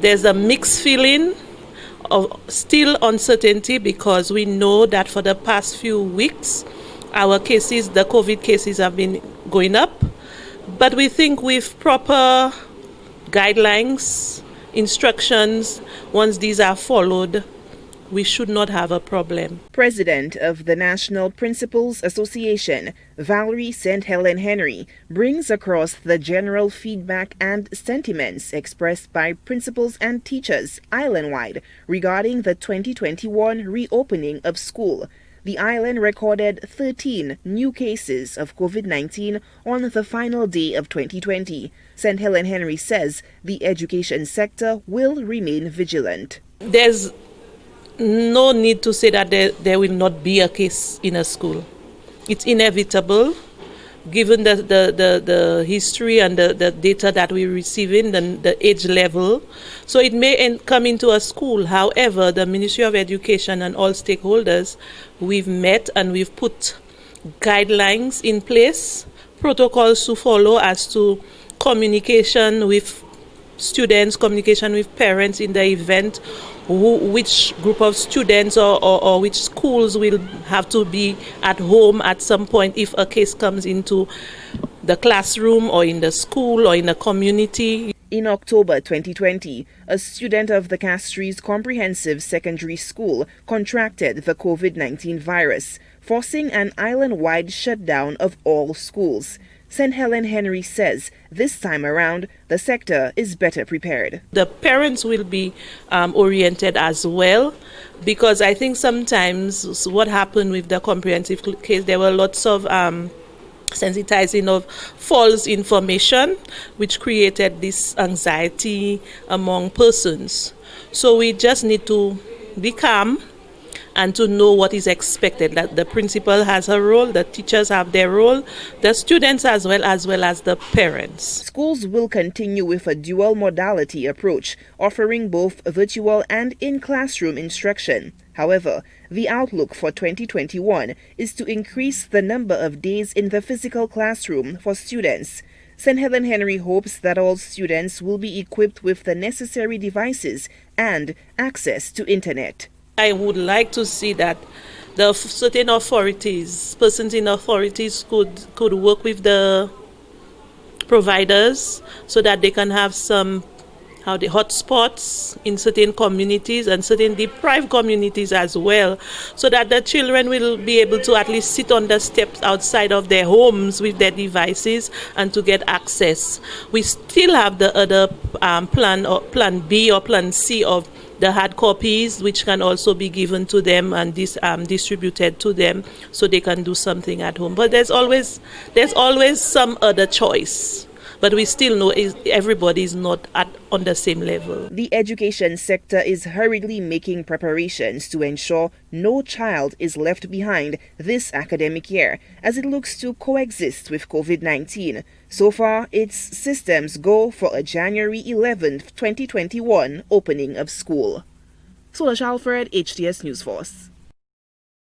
There's a mixed feeling of still uncertainty because we know that for the past few weeks, our cases, the COVID cases have been going up. But we think with proper guidelines, instructions, once these are followed, we should not have a problem. President of the National Principals Association, Valerie St. Helen Henry, brings across the general feedback and sentiments expressed by principals and teachers island-wide regarding the 2021 reopening of school. The island recorded 13 new cases of COVID-19 on the final day of 2020. St. Helen Henry says the education sector will remain vigilant. There's no need to say that there will not be a case in a school. It's inevitable, given the history and the data that we're receiving, the age level. So it may come into a school. However, the Ministry of Education and all stakeholders, we've met and we've put guidelines in place, protocols to follow as to communication with students, communication with parents in the event, which group of students or which schools will have to be at home at some point if a case comes into the classroom or in the school or in the community. In October 2020, a student of the Castries Comprehensive Secondary School contracted the COVID-19 virus, forcing an island-wide shutdown of all schools. St. Helen Henry says this time around, the sector is better prepared. The parents will be oriented as well, because I think sometimes what happened with the comprehensive case, there were lots of sensitizing of false information, which created this anxiety among persons. So we just need to be calm and to know what is expected, that the principal has her role, the teachers have their role, the students as well as the parents. Schools will continue with a dual modality approach, offering both virtual and in-classroom instruction. However, the outlook for 2021 is to increase the number of days in the physical classroom for students. St. Helen Henry hopes that all students will be equipped with the necessary devices and access to internet. I would like to see that the certain authorities, persons in authorities could work with the providers so that they can have some hotspots in certain communities and certain deprived communities as well, so that the children will be able to at least sit on the steps outside of their homes with their devices and to get access. We still have the other plan B or plan C of the hard copies, which can also be given to them and distributed to them so they can do something at home. But there's always some other choice. But we still know everybody is not on the same level. The education sector is hurriedly making preparations to ensure no child is left behind this academic year as it looks to coexist with COVID-19. So far, its systems go for a January 11th, 2021 opening of school. Solange Alfred, HTS News Force.